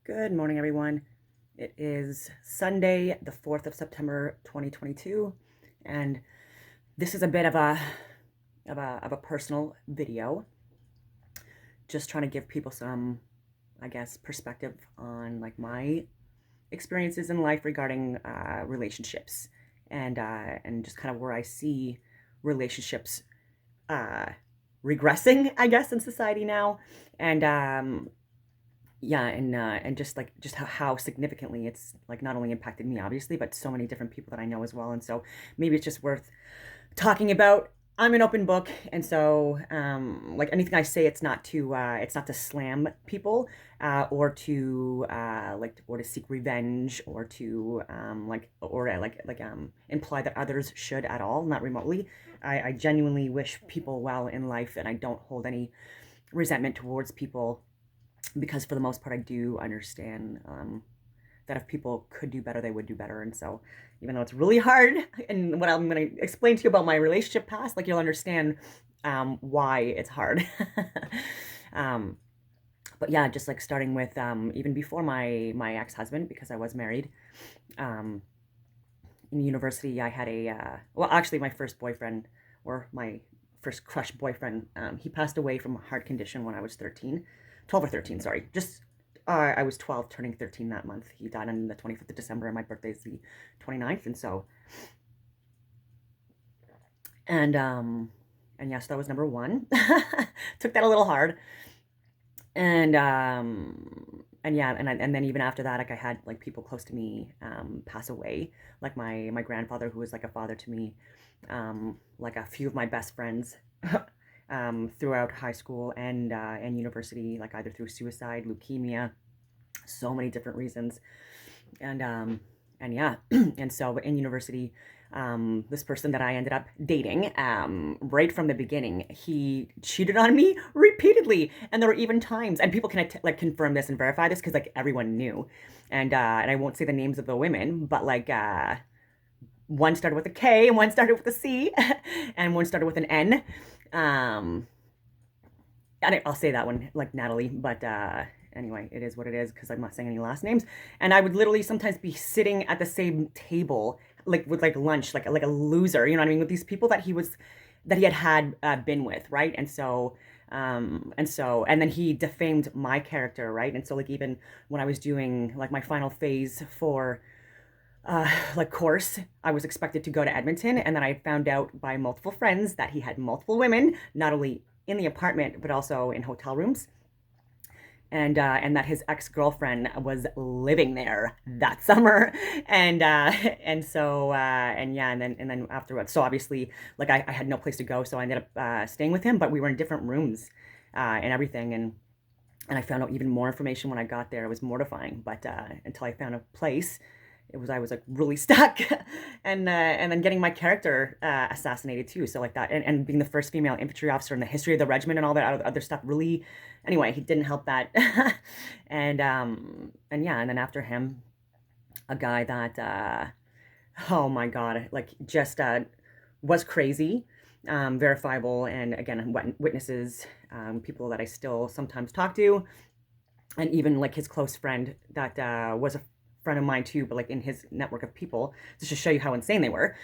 Good morning, everyone. It is Sunday, the 4th of September, 2022, and this is a bit of a personal video. Just trying to give people some, I guess, perspective on like my experiences in life regarding relationships and just kind of where I see relationships uh, regressing, I guess, in society now, and yeah, and just how significantly it's like not only impacted me obviously, but so many different people that I know as well. And so maybe it's just worth talking about. I'm an open book, and so like anything I say, it's not to slam people or to or to seek revenge or to imply that others should at all, not remotely. I genuinely wish people well in life, and I don't hold any resentment towards people because for the most part, I do understand that if people could do better, they would do better. And so, even though it's really hard, and what I'm going to explain to you about my relationship past, like you'll understand why it's hard. um, but yeah, just like starting with even before my ex husband, because I was married. Um, in university, I had actually, my first boyfriend or my first crush boyfriend, he passed away from a heart condition when I was 13, 12 or 13, sorry. I was 12 turning 13 that month. He died on the 25th of December and my birthday is the 29th. And yes, that was number one. Took that a little hard. And yeah, and then even after that, like I had like people close to me pass away, like my grandfather, who was like a father to me, like a few of my best friends throughout high school and university, like either through suicide, leukemia, so many different reasons. And yeah, and so in university, this person that I ended up dating, right from the beginning, he cheated on me repeatedly, and there were even times, and people can like confirm this and verify this because like everyone knew, and I won't say the names of the women, but like one started with a K and one started with a C, and one started with an N. Um, and I'll say that one, like Natalie, but anyway, it is what it is because I'm not saying any last names. And I would literally sometimes be sitting at the same table, like with like lunch, like a loser, you know what I mean, with these people that he had been with, right? And then he defamed my character, right? And so like even when I was doing like my final phase for like course, I was expected to go to Edmonton, and then I found out by multiple friends that he had multiple women, not only in the apartment but also in hotel rooms, and that his ex girlfriend was living there that summer, and yeah, and then afterwards, so obviously, like I had no place to go, so I ended up staying with him, but we were in different rooms and everything, and I found out even more information when I got there. It was mortifying, but until I found a place, I was like really stuck, and then getting my character assassinated too. So like that, and being the first female infantry officer in the history of the regiment and all that other stuff. Really, anyway, he didn't help that, and yeah, and then after him, a guy that oh my god, like just was crazy. Verifiable, and again, witnesses, people that I still sometimes talk to, and even like his close friend that was a friend of mine too, but like in his network of people, just to show you how insane they were.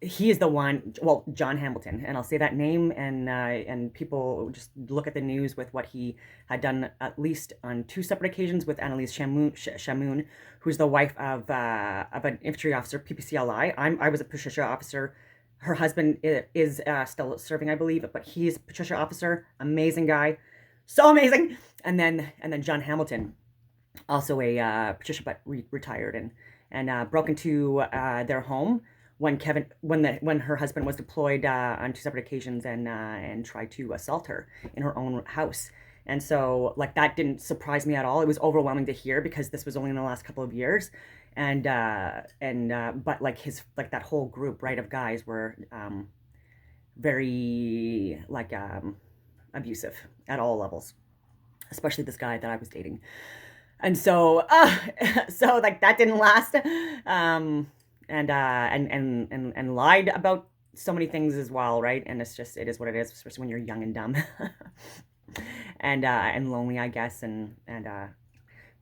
He is the one, well, John Hamilton, and I'll say that name, and people just look at the news with what he had done at least on two separate occasions with Annalise Chamoun, who's the wife of an infantry officer, PPCLI. I was a Patricia officer. Her husband is still serving, I believe, but he's Patricia officer, amazing guy, so amazing. And then John Hamilton, also a Patricia, but retired, and broke into their home when her husband was deployed on two separate occasions, and tried to assault her in her own house. And so like that didn't surprise me at all. It was overwhelming to hear because this was only in the last couple of years, and but like his like that whole group, right, of guys were very like abusive at all levels, especially this guy that I was dating. And so so like that didn't last, and lied about so many things as well, right? And it is what it is, especially when you're young and dumb, and lonely, I guess, and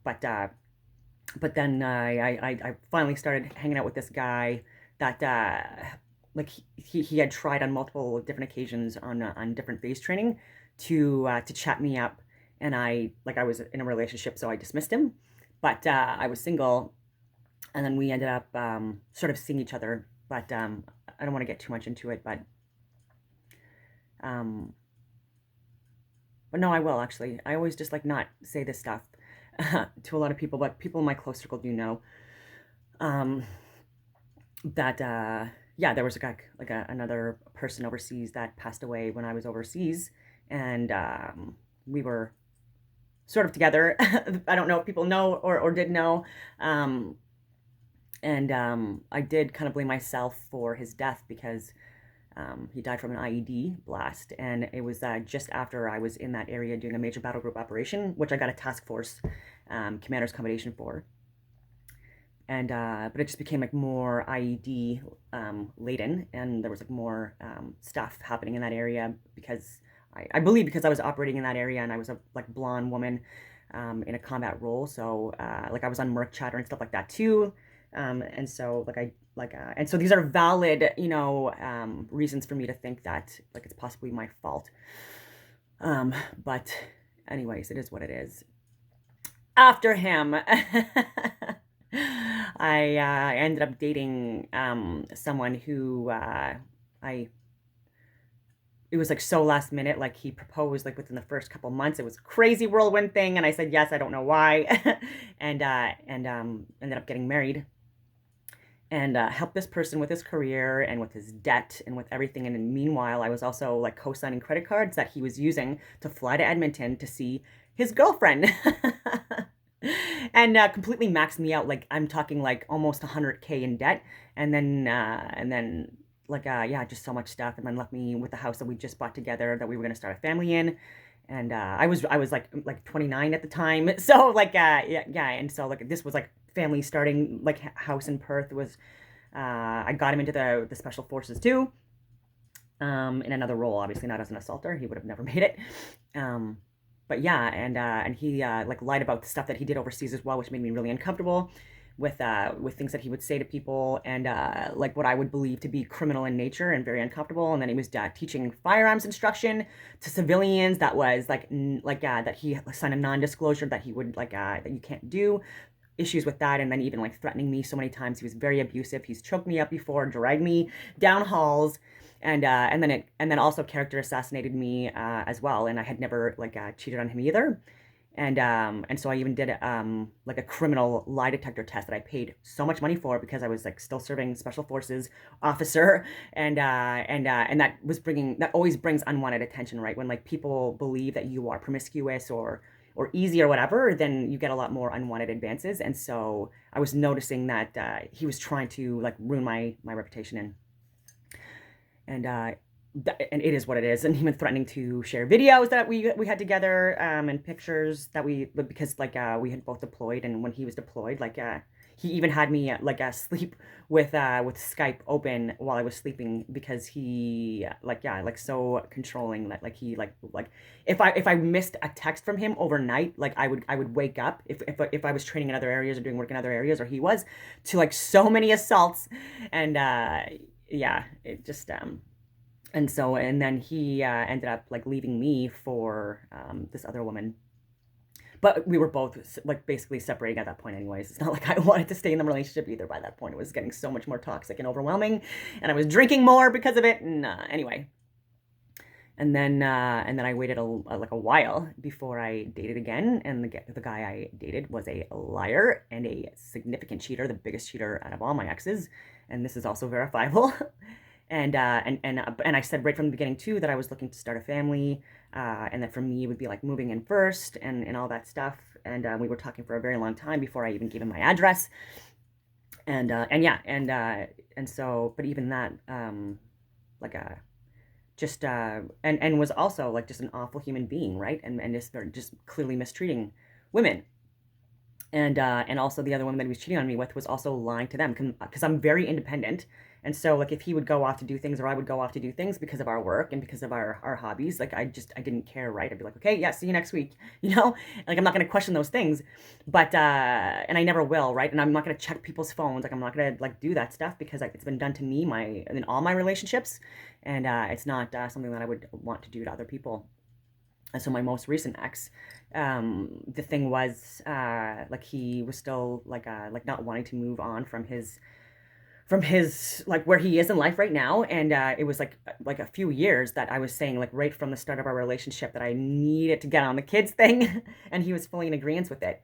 but then I finally started hanging out with this guy that like he had tried on multiple different occasions on different phase training to chat me up, and I was in a relationship, so I dismissed him, but I was single, and then we ended up sort of seeing each other, but I don't want to get too much into it, um, but no, I will actually. I always just like not say this stuff to a lot of people, but people in my close circle do know. Um, that yeah, there was a guy, like another person overseas that passed away when I was overseas, and we were sort of together. I don't know if people know or did know. Um, and I did kind of blame myself for his death because he died from an IED blast, and it was just after I was in that area doing a major battle group operation, which I got a task force commander's commendation for. And but it just became like more IED laden, and there was like more stuff happening in that area because I believe because I was operating in that area and I was a like blonde woman in a combat role, so like I was on Merc chatter and stuff like that too, and so and so these are valid, reasons for me to think that like it's possibly my fault, but anyways, it is what it is. After him, I ended up dating someone who I it was like so last minute. Like he proposed like within the first couple months. It was a crazy whirlwind thing, and I said yes. I don't know why, and ended up getting married and helped this person with his career and with his debt and with everything. And meanwhile, I was also like co-signing credit cards that he was using to fly to Edmonton to see his girlfriend. And completely maxed me out. Like I'm talking like almost 100K in debt, and then like yeah, just so much stuff, and then left me with the house that we just bought together that we were gonna start a family in, and I was like 29 at the time, so like yeah, and so like this was like family starting like house in Perth was I got him into the special forces too, in another role, obviously not as an assaulter. He would have never made it. Um, but yeah, and he like lied about the stuff that he did overseas as well, which made me really uncomfortable with things that he would say to people, and like what I would believe to be criminal in nature and very uncomfortable. And then he was teaching firearms instruction to civilians that was like that he signed a non-disclosure that he would like that you can't do, issues with that, and then even like threatening me so many times. He was very abusive. He's choked me up before, dragged me down halls, and then also character assassinated me as well. And I had never like cheated on him either. And so I even did like a criminal lie detector test that I paid so much money for because I was like still serving special forces officer, and that always brings unwanted attention, right? When like people believe that you are promiscuous or easy or whatever, then you get a lot more unwanted advances. And so I was noticing that he was trying to like ruin my reputation, and and it is what it is. And even threatening to share videos that we had together, and pictures that because like we had both deployed, and when he was deployed, like he even had me like sleep with Skype open while I was sleeping because he like yeah, like so controlling that like he like if I missed a text from him overnight, like I would wake up if I was training in other areas or doing work in other areas, or he was, to like so many assaults. And yeah, it just and then he ended up like leaving me for this other woman, but we were both like basically separating at that point anyways. It's not like I wanted to stay in the relationship either. By that point it was getting so much more toxic and overwhelming, and I was drinking more because of it. And anyway, and then I waited like a while before I dated again, and the guy I dated was a liar and a significant cheater, the biggest cheater out of all my exes, and this is also verifiable. And I said right from the beginning too that I was looking to start a family, and that for me it would be like moving in first and all that stuff. And we were talking for a very long time before I even gave him my address. And yeah, and so, but even that, like just and was also like just an awful human being, right? And just clearly mistreating women. And also the other woman that he was cheating on me with was also lying to them because I'm very independent. And so like if he would go off to do things or I would go off to do things because of our work and because of our hobbies, like I didn't care, right? I'd be like, okay, yeah, see you next week, you know? Like I'm not gonna question those things, but and I never will, right? And I'm not gonna check people's phones, like I'm not gonna like do that stuff because like, it's been done to me in all my relationships, and it's not something that I would want to do to other people. And so my most recent ex, the thing was, like he was still like not wanting to move on from his like where he is in life right now, and it was like a few years that I was saying like right from the start of our relationship that I needed to get on the kids thing, and he was fully in agreement with it.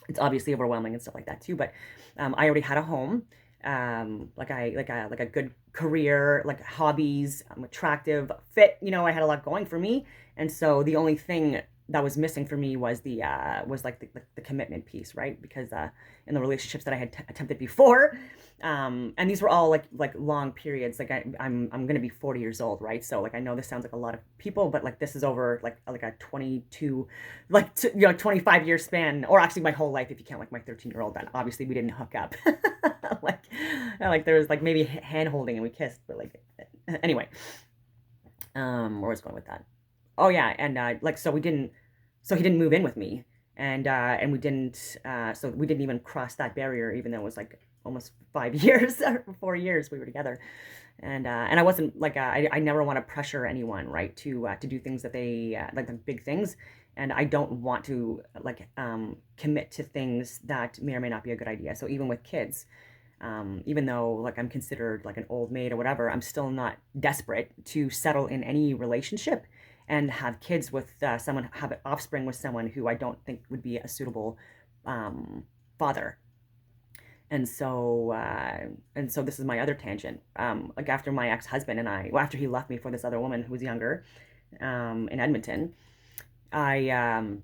It's obviously overwhelming and stuff like that too, but I already had a home, like a good career, like hobbies. I'm attractive, fit, I had a lot going for me. And so the only thing that was missing for me was the commitment piece, right? Because in the relationships that I had attempted before, and these were all like long periods. Like I'm gonna be 40 years old, right? So like I know this sounds like a lot of people, but like this is over like a 22, 25-year span, or actually my whole life if you count like my 13-year-old. Then obviously we didn't hook up, like there was like maybe hand holding and we kissed, but like anyway, where was I going with that? Oh yeah, and like so he didn't move in with me, and we didn't, so we didn't even cross that barrier, even though it was like almost 5 years or 4 years we were together, and I wasn't like I never want to pressure anyone, right, to do things that they like the big things, and I don't want to like commit to things that may or may not be a good idea. So even with kids, even though like I'm considered like an old maid or whatever, I'm still not desperate to settle in any relationship and have kids with someone, have offspring with someone who I don't think would be a suitable father. And so this is my other tangent. Like after my ex-husband and well, after he left me for this other woman who was younger, in Edmonton, I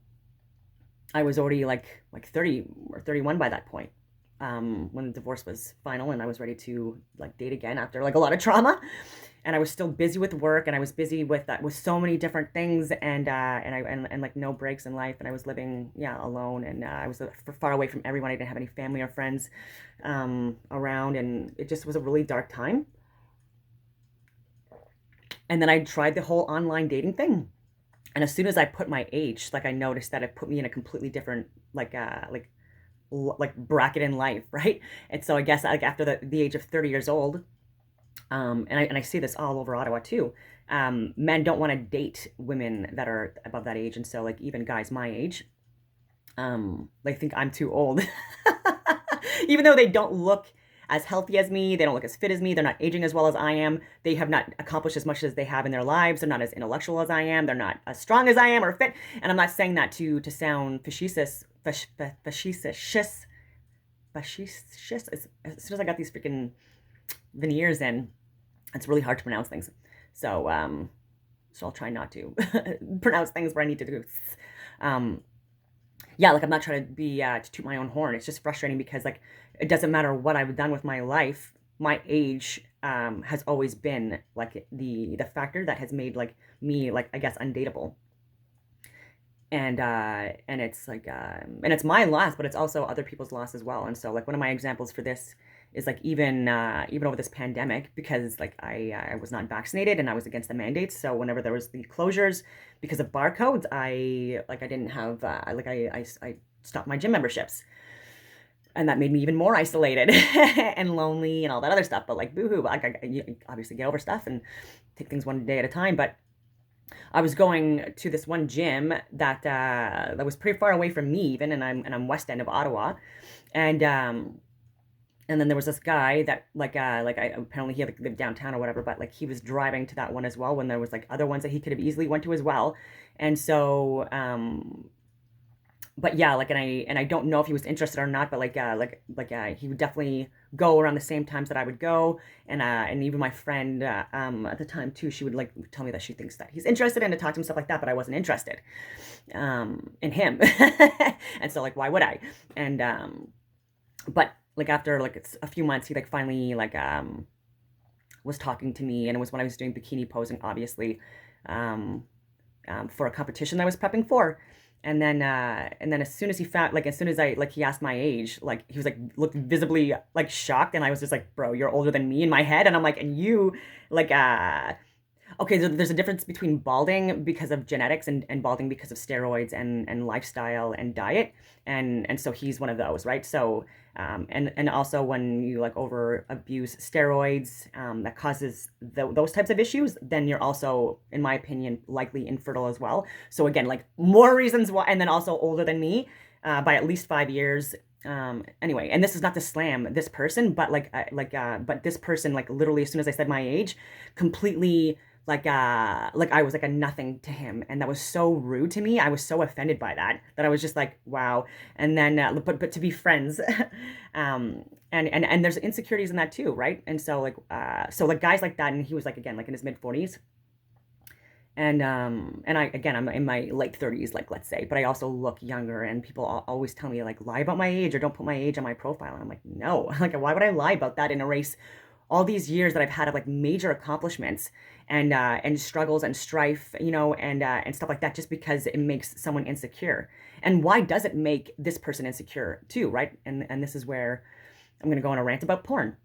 I was already like 30 or 31 by that point, when the divorce was final and I was ready to like date again after like a lot of trauma, and I was still busy with work, and I was busy with so many different things, and like no breaks in life, and I was living, yeah, alone, and I was far away from everyone. I didn't have any family or friends around, and it just was a really dark time. And then I tried the whole online dating thing, and as soon as I put my age, like I noticed that it put me in a completely different like bracket in life, right? And so I guess like after the age of 30 years old, and I see this all over Ottawa too. Men don't want to date women that are above that age, and so like even guys my age, they think I'm too old, even though they don't look as healthy as me, they don't look as fit as me, they're not aging as well as I am, they have not accomplished as much as they have in their lives, they're not as intellectual as I am, they're not as strong as I am or fit. And I'm not saying that to sound facetious, facetious, facetious. As soon as I got these freaking veneers in, it's really hard to pronounce things. So I'll try not to pronounce things where I need to do. Um, yeah, like I'm not trying to be to toot my own horn. It's just frustrating because like it doesn't matter what I've done with my life. My age has always been like the factor that has made like me, like I guess, undateable. And it's like and it's my loss, but it's also other people's loss as well. And so like one of my examples for this is like even over this pandemic, because like I was not vaccinated and I was against the mandates. So whenever there was the closures because of barcodes, I didn't have I stopped my gym memberships, and that made me even more isolated and lonely and all that other stuff. But like boohoo, you obviously get over stuff and take things one day at a time. But I was going to this one gym that was pretty far away from me even, and I'm west end of Ottawa, and and then there was this guy that like I apparently he like lived downtown or whatever, but like he was driving to that one as well when there was like other ones that he could have easily went to as well. And so but yeah, like and I don't know if he was interested or not, but he would definitely go around the same times that I would go, and even my friend at the time too, she would like tell me that she thinks that he's interested and to talk to him, stuff like that, but I wasn't interested in him. And so like why would I? And but like after like it's a few months, he like finally like was talking to me, and it was when I was doing bikini posing, obviously, for a competition that I was prepping for. And then as soon as he found, like, as soon as I, like, he asked my age, like, he was like, looked visibly like shocked. And I was just like, bro, you're older than me in my head. And I'm like, and you, like, okay, so there's a difference between balding because of genetics and balding because of steroids and lifestyle and diet. And so he's one of those, right? So, and also when you like over abuse steroids, that causes those types of issues, then you're also, in my opinion, likely infertile as well. So again, like more reasons why, and then also older than me, by at least 5 years. Anyway, and this is not to slam this person, but but this person, like, literally as soon as I said my age, completely, like I was like a nothing to him, and that was so rude to me. I was so offended by that I was just like, wow. And then but to be friends, and there's insecurities in that too, right? And so like guys like that, and he was like, again, like in his mid 40s. And I, again, I'm in my late 30s, like, let's say, but I also look younger, and people always tell me, like, lie about my age or don't put my age on my profile. And I'm like, no, like, why would I lie about that and erase all these years that I've had of like major accomplishments and struggles and strife, and stuff like that, just because it makes someone insecure? And why does it make this person insecure too, right? And this is where I'm gonna go on a rant about porn.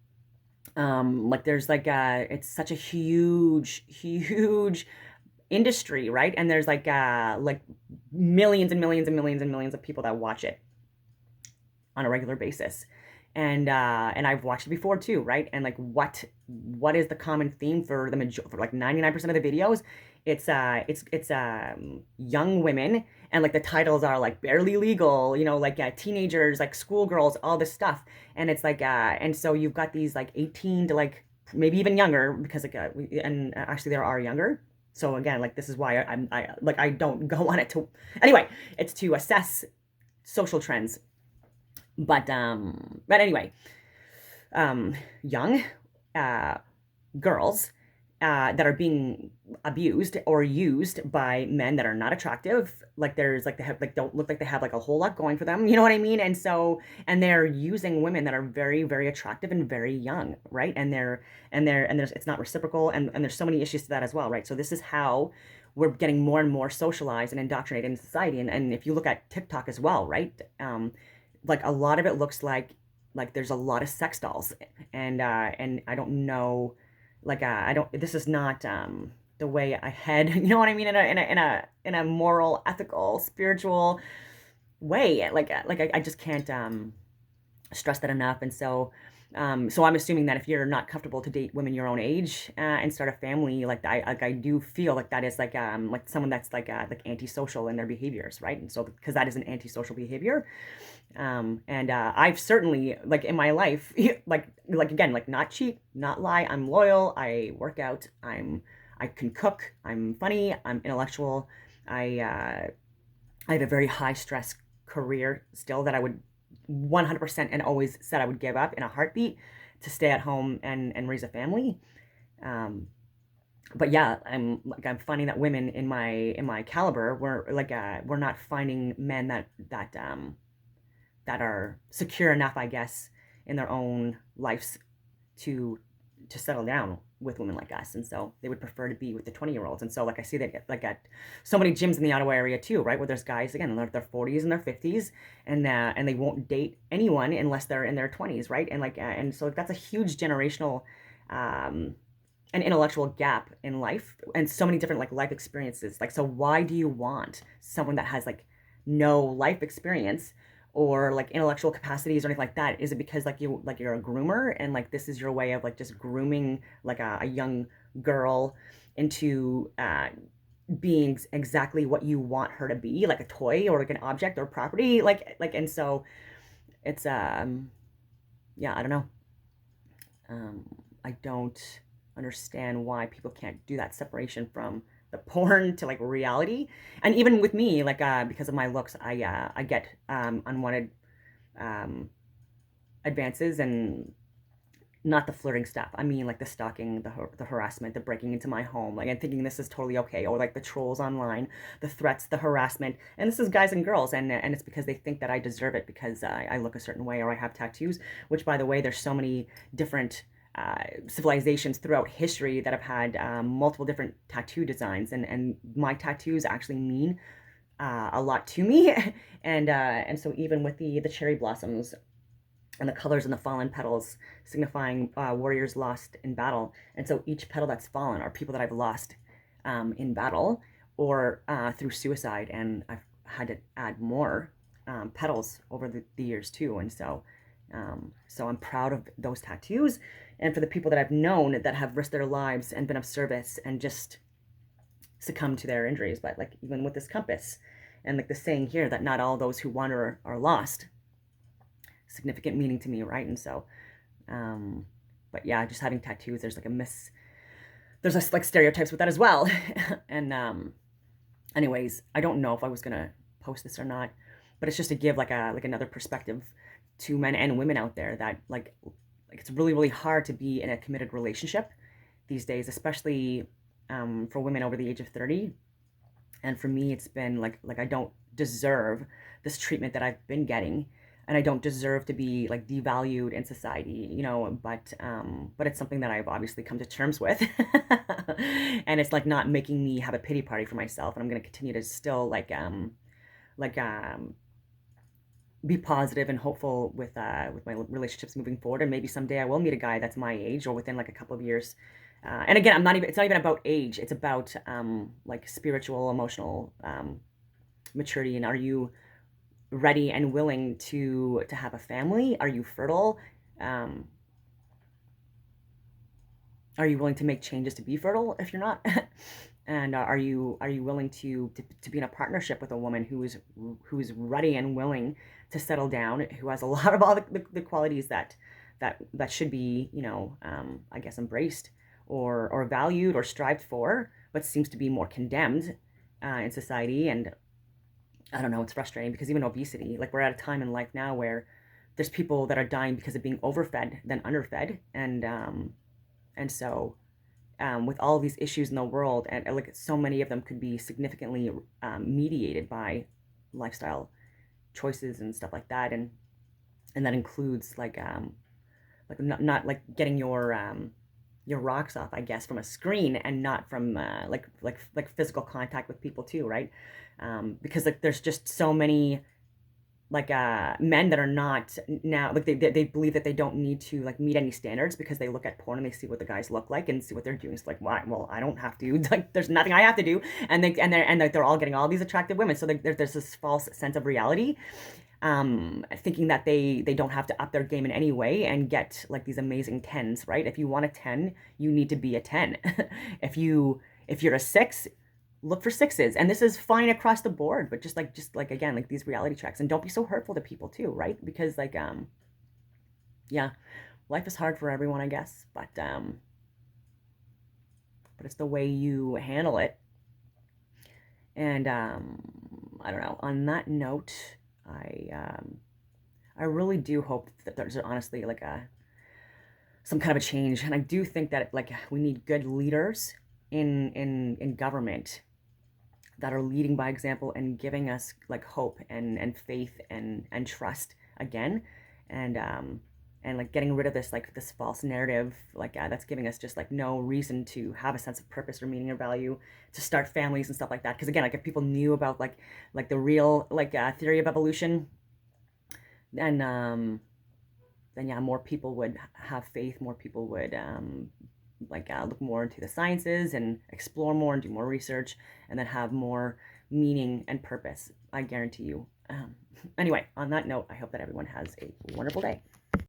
Like, there's like it's such a huge industry, right? And there's like millions and millions and millions and millions of people that watch it on a regular basis. And I've watched it before too, right? And like, what is the common theme for for like 99% of the videos? It's young women, and like the titles are like barely legal, like teenagers, like schoolgirls, all this stuff. And it's like and so you've got these like 18 to like maybe even younger, because like and actually there are younger. So again, like, this is why I don't go on it to, anyway, it's to assess social trends. But anyway, young uh, girls that are being abused or used by men that are not attractive. Like, there's like, they have like, don't look like they have like a whole lot going for them. You know what I mean? And so, and they're using women that are very, very attractive and very young, right? And there's, it's not reciprocal, and there's so many issues to that as well, right? So this is how we're getting more and more socialized and indoctrinated in society. And if you look at TikTok as well, right? Like, a lot of it looks like there's a lot of sex dolls, and I don't know, like, I don't, this is not the way I head, you know what I mean, in a moral, ethical, spiritual way. Like I just can't stress that enough. And so so I'm assuming that if you're not comfortable to date women your own age and start a family, like I do feel like that is like someone that's like antisocial in their behaviors, right? And so, because that is an antisocial behavior. And I've certainly, like, in my life, like again, like, not cheat, not lie. I'm loyal. I work out. I can cook. I'm funny. I'm intellectual. I have a very high stress career still that I would 100% and always said I would give up in a heartbeat to stay at home and raise a family. Um, but yeah, I'm finding that women in my caliber, we're not finding men that are secure enough, I guess, in their own lives to settle down with women like us. And so they would prefer to be with the 20-year-olds. And so, like, I see that like at so many gyms in the Ottawa area too, right, where there's guys, again, in their 40s and their 50s, and they won't date anyone unless they're in their 20s, right? And so that's a huge generational an intellectual gap in life, and so many different like life experiences. Like, so why do you want someone that has like no life experience or like intellectual capacities or anything like that? Is it because you're a groomer, and like this is your way of like just grooming like a young girl into being exactly what you want her to be, like a toy or like an object or property, and so it's yeah, I don't know. um I don't understand why people can't do that separation from the porn to like reality. And even with me, like because of my looks, I get unwanted um advances, and not the flirting stuff. I mean, like the stalking, the harassment, the breaking into my home, like, and thinking this is totally okay, or like the trolls online, the threats, the harassment, and this is guys and girls, and it's because they think that I deserve it because I look a certain way or I have tattoos. Which, by the way, there's so many different civilizations throughout history that have had multiple different tattoo designs, and my tattoos actually mean a lot to me. And so even with the cherry blossoms and the colors and the fallen petals signifying warriors lost in battle. And so each petal that's fallen are people that I've lost in battle or through suicide. And I've had to add more petals over the years too. And so I'm proud of those tattoos. And for the people that I've known that have risked their lives and been of service and just succumbed to their injuries. But like even with this compass and like the saying here that not all those who wander are lost, significant meaning to me, right? And so, but yeah, just having tattoos, there's like stereotypes with that as well. And anyways, I don't know if I was gonna post this or not, but it's just to give like another perspective to men and women out there that like it's really, really hard to be in a committed relationship these days, especially for women over the age of 30. And for me, it's been like I don't deserve this treatment that I've been getting, and I don't deserve to be like devalued in society, you know. But it's something that I've obviously come to terms with, and it's like not making me have a pity party for myself. And I'm gonna continue to still like be positive and hopeful with my relationships moving forward. And maybe someday I will meet a guy that's my age or within like a couple of years. And again, it's not even about age. It's about like spiritual, emotional maturity. And are you ready and willing to have a family? Are you fertile? Are you willing to make changes to be fertile if you're not? And are you willing to be in a partnership with a woman who is ready and willing to settle down, who has a lot of all the qualities that should be, you know, I guess embraced or valued or strived for, but seems to be more condemned in society. And I don't know, it's frustrating because even obesity, like we're at a time in life now where there's people that are dying because of being overfed than underfed. And so with all these issues in the world, and like so many of them could be significantly mediated by lifestyle choices and stuff like that. And that includes like not like getting your rocks off, I guess, from a screen and not from like physical contact with people too, right? Because like there's just so many like men that are not now like they believe that they don't need to like meet any standards because they look at porn and they see what the guys look like and see what they're doing. It's like, why? Well, I don't have to. Like, there's nothing I have to do. And they're all getting all these attractive women. So there's this false sense of reality, thinking that they don't have to up their game in any way and get like these amazing tens, right? If you want a 10, you need to be a 10. if you're a 6, look for 6s. And this is fine across the board, but just like again, like these reality checks. And don't be so hurtful to people too, right? Because like yeah, life is hard for everyone, I guess, but it's the way you handle it. And I don't know, on that note, I really do hope that there's honestly like some kind of a change. And I do think that like we need good leaders in government that are leading by example and giving us like hope and faith and trust again. And like getting rid of this like this false narrative like that's giving us just like no reason to have a sense of purpose or meaning or value to start families and stuff like that. Because again, like if people knew about like the real like theory of evolution, then yeah, more people would have faith, more people would look more into the sciences and explore more and do more research and then have more meaning and purpose, I guarantee you. Anyway, on that note, I hope that everyone has a wonderful day.